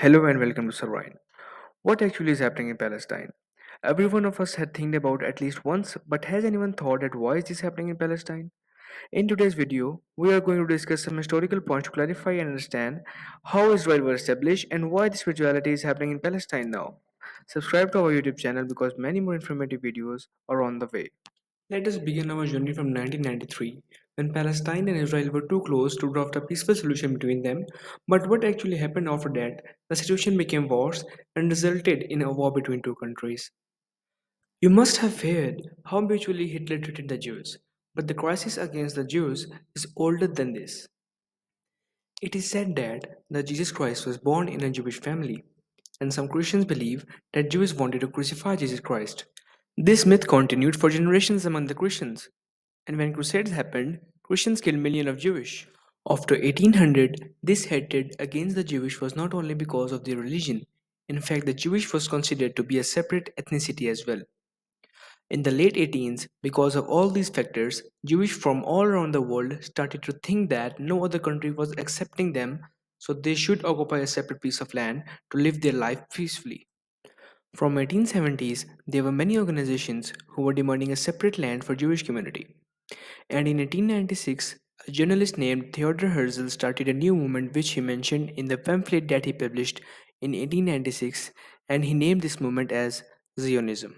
Hello and welcome to Soverind. What actually is happening in Palestine? Every one of us had think about at least once, but has anyone thought that why is this happening in Palestine? In today's video, we are going to discuss some historical points to clarify and understand how Israel was established and why this spirituality is happening in Palestine now. Subscribe to our YouTube channel because many more informative videos are on the way. Let us begin our journey from 1993, when Palestine and Israel were too close to draft a peaceful solution between them. But what actually happened after that? The situation became worse and resulted in a war between two countries. You must have heard how mutually Hitler treated the Jews, but the crisis against the Jews is older than this. It is said that the Jesus Christ was born in a Jewish family, and some Christians believe that Jews wanted to crucify Jesus Christ. This myth continued for generations among the Christians, and when crusades happened, Christians killed millions of Jewish. After 1800, this hatred against the Jewish was not only because of their religion. In fact, the Jewish was considered to be a separate ethnicity as well. In the late 18s, because of all these factors, Jewish from all around the world started to think that no other country was accepting them, so they should occupy a separate piece of land to live their life peacefully. From 1870s, there were many organizations who were demanding a separate land for Jewish community. And in 1896, a journalist named Theodor Herzl started a new movement which he mentioned in the pamphlet that he published in 1896, and he named this movement as Zionism.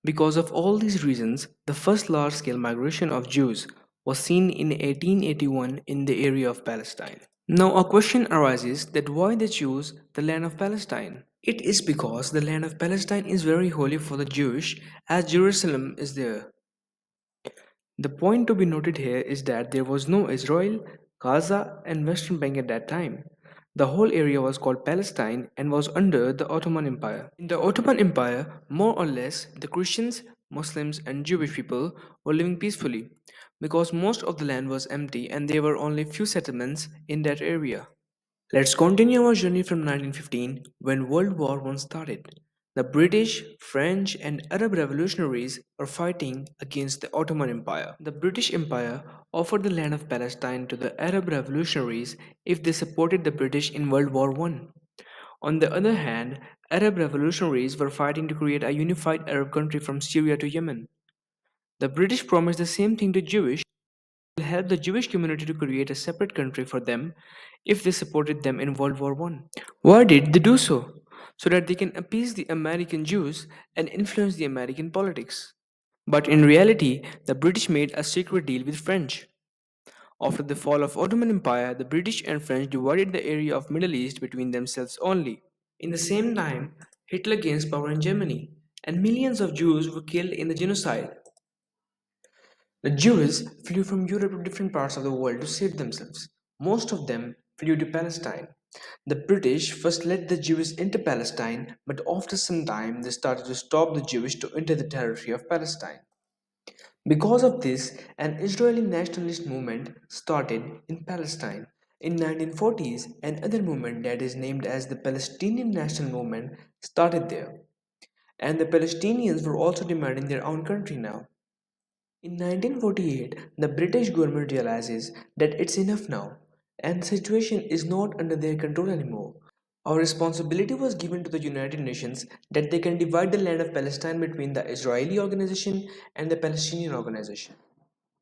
Because of all these reasons, the first large scale migration of Jews was seen in 1881 in the area of Palestine. Now, a question arises that why they choose the land of Palestine? It is because the land of Palestine is very holy for the Jewish, as Jerusalem is there. The point to be noted here is that there was no Israel, Gaza, and Western Bank at that time. The whole area was called Palestine and was under the Ottoman Empire. In the Ottoman Empire, more or less, the Christians, Muslims, and Jewish people were living peacefully because most of the land was empty and there were only few settlements in that area. Let's continue our journey from 1915 when World War I started. The British, French, and Arab revolutionaries were fighting against the Ottoman Empire. The British Empire offered the land of Palestine to the Arab revolutionaries if they supported the British in World War I. On the other hand, Arab revolutionaries were fighting to create a unified Arab country from Syria to Yemen. The British promised the same thing to Jewish will help the Jewish community to create a separate country for them if they supported them in World War I. Why did they do so? So that they can appease the American Jews and influence the American politics. But in reality, the British made a secret deal with French. After the fall of Ottoman Empire, the British and French divided the area of Middle East between themselves only. In the same time, Hitler gained power in Germany, and millions of Jews were killed in the genocide. The Jews flew from Europe to different parts of the world to save themselves. Most of them flew to Palestine. The British first let the Jews into Palestine, but after some time they started to stop the Jews to enter the territory of Palestine. Because of this, an Israeli nationalist movement started in Palestine. In 1940s, another movement that is named as the Palestinian National Movement started there. And the Palestinians were also demanding their own country now. In 1948, the British government realizes that it's enough now, and the situation is not under their control anymore. Our responsibility was given to the United Nations that they can divide the land of Palestine between the Israeli organization and the Palestinian organization.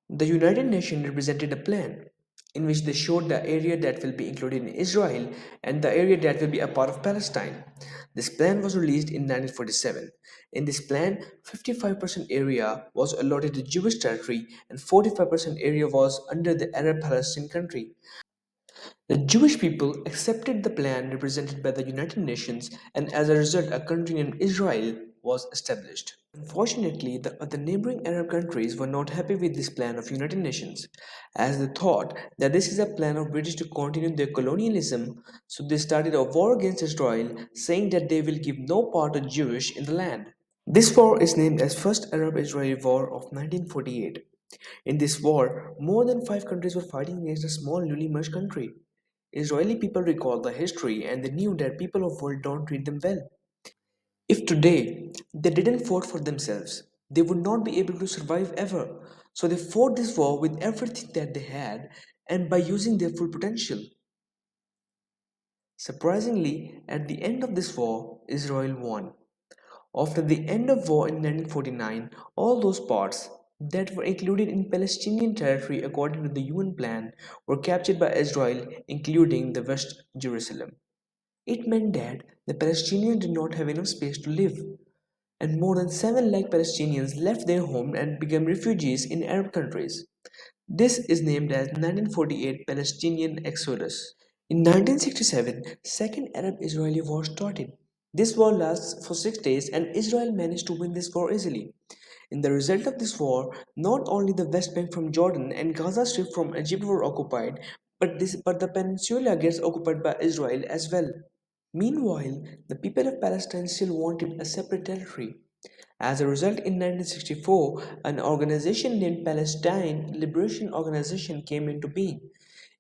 The United Nations represented a plan in which they showed the area that will be included in Israel and the area that will be a part of Palestine. This plan was released in 1947. In this plan, 55% area was allotted to Jewish territory and 45% area was under the Arab-Palestinian country. The Jewish people accepted the plan represented by the United Nations, and as a result, a country named Israel was established. Unfortunately, the other neighboring Arab countries were not happy with this plan of United Nations, as they thought that this is a plan of British to continue their colonialism, so they started a war against Israel, saying that they will give no part to Jewish in the land. This war is named as First Arab-Israeli War of 1948. In this war, more than five countries were fighting against a small newly merged country. Israeli people recalled the history and they knew that people of world don't treat them well. If today they didn't fought for themselves, they would not be able to survive ever. So they fought this war with everything that they had and by using their full potential. Surprisingly, at the end of this war, Israel won. After the end of war in 1949, all those parts that were included in Palestinian territory according to the UN plan were captured by Israel, including the West Jerusalem. It meant that the Palestinians did not have enough space to live, and more than 7 lakh Palestinians left their home and became refugees in Arab countries. This is named as 1948 Palestinian Exodus. In 1967, Second Arab-Israeli War started. This war lasts for 6 days and Israel managed to win this war easily. In the result of this war, not only the West Bank from Jordan and Gaza Strip from Egypt were occupied, but the peninsula gets occupied by Israel as well. Meanwhile, the people of Palestine still wanted a separate territory. As a result, in 1964, an organization named Palestine Liberation Organization came into being.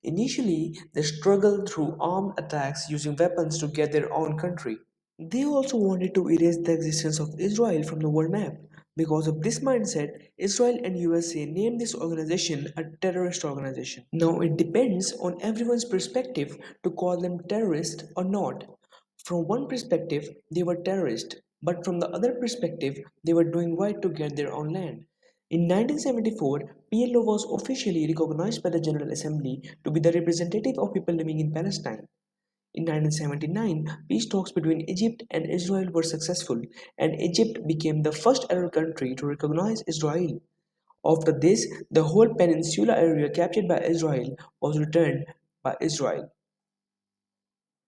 Initially, they struggled through armed attacks using weapons to get their own country. They also wanted to erase the existence of Israel from the world map. Because of this mindset, Israel and USA named this organization a terrorist organization. Now it depends on everyone's perspective to call them terrorists or not. From one perspective, they were terrorists, but from the other perspective, they were doing right to get their own land. In 1974, PLO was officially recognized by the General Assembly to be the representative of people living in Palestine. In 1979, peace talks between Egypt and Israel were successful, and Egypt became the first Arab country to recognize Israel. After this, the whole peninsula area captured by Israel was returned by Israel.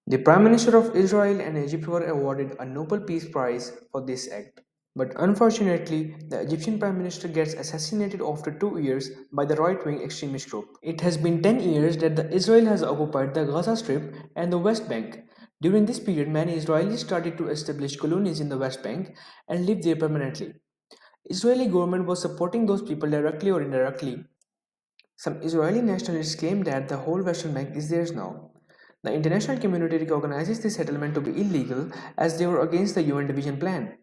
The Prime Minister of Israel and Egypt were awarded a Nobel Peace Prize for this act. But unfortunately, the Egyptian Prime Minister gets assassinated after 2 years by the right wing extremist group. It has been 10 years that the Israel has occupied the Gaza Strip and the West Bank. During this period, many Israelis started to establish colonies in the West Bank and live there permanently. Israeli government was supporting those people directly or indirectly. Some Israeli nationalists claim that the whole Western Bank is theirs now. The international community recognizes this settlement to be illegal as they were against the UN division plan.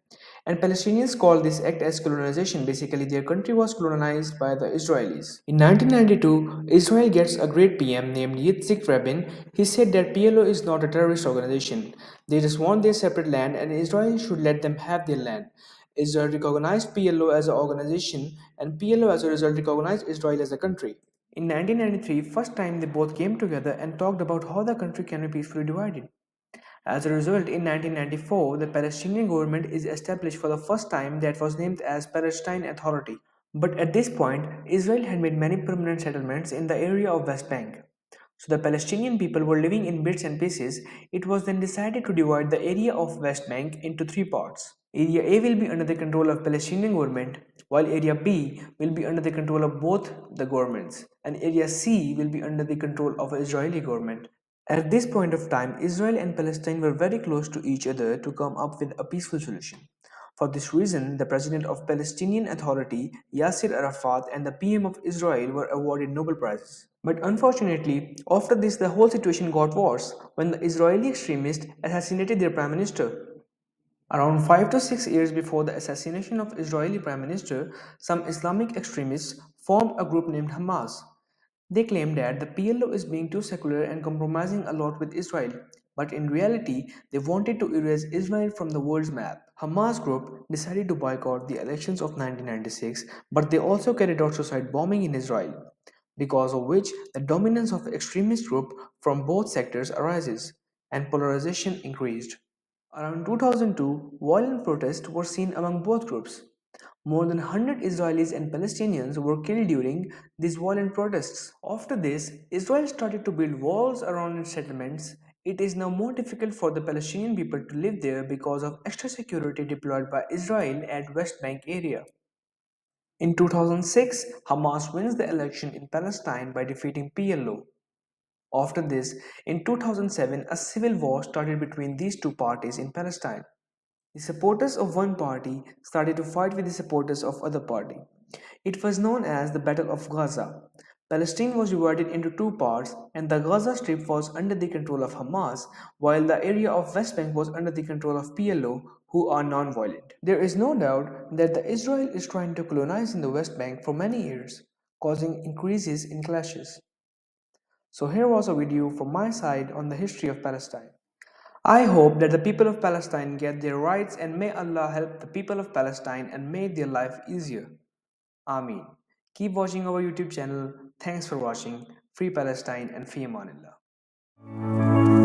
And Palestinians call this act as colonization. Basically, their country was colonized by the Israelis. In 1992, Israel gets a great PM named Yitzhak Rabin. He said that PLO is not a terrorist organization. They just want their separate land and Israel should let them have their land. Israel recognized PLO as an organization and PLO as a result recognized Israel as a country. In 1993, first time they both came together and talked about how the country can be peacefully divided. As a result, in 1994, the Palestinian government is established for the first time that was named as Palestine Authority. But at this point, Israel had made many permanent settlements in the area of West Bank. So the Palestinian people were living in bits and pieces. It was then decided to divide the area of West Bank into three parts. Area A will be under the control of Palestinian government, while Area B will be under the control of both the governments, and Area C will be under the control of the Israeli government. At this point of time, Israel and Palestine were very close to each other to come up with a peaceful solution. For this reason, the president of Palestinian Authority, Yasser Arafat, and the PM of Israel were awarded Nobel Prizes. But unfortunately, after this, the whole situation got worse when the Israeli extremists assassinated their prime minister. Around 5 to 6 years before the assassination of Israeli Prime Minister, some Islamic extremists formed a group named Hamas. They claimed that the PLO is being too secular and compromising a lot with Israel, but in reality, they wanted to erase Israel from the world's map. Hamas group decided to boycott the elections of 1996, but they also carried out suicide bombing in Israel, because of which the dominance of the extremist group from both sectors arises, and polarization increased. Around 2002, violent protests were seen among both groups. More than 100 Israelis and Palestinians were killed during these violent protests. After this, Israel started to build walls around its settlements. It is now more difficult for the Palestinian people to live there because of extra security deployed by Israel at West Bank area. In 2006, Hamas wins the election in Palestine by defeating PLO. After this, in 2007, a civil war started between these two parties in Palestine. The supporters of one party started to fight with the supporters of other party. It was known as the Battle of Gaza. Palestine was divided into two parts and the Gaza Strip was under the control of Hamas while the area of West Bank was under the control of PLO who are non-violent. There is no doubt that the Israel is trying to colonize in the West Bank for many years, causing increases in clashes. So here was a video from my side on the history of Palestine. I hope that the people of Palestine get their rights and may Allah help the people of Palestine and make their life easier. Ameen. Keep watching our YouTube channel. Thanks for watching. Free Palestine and Fi Amanillah.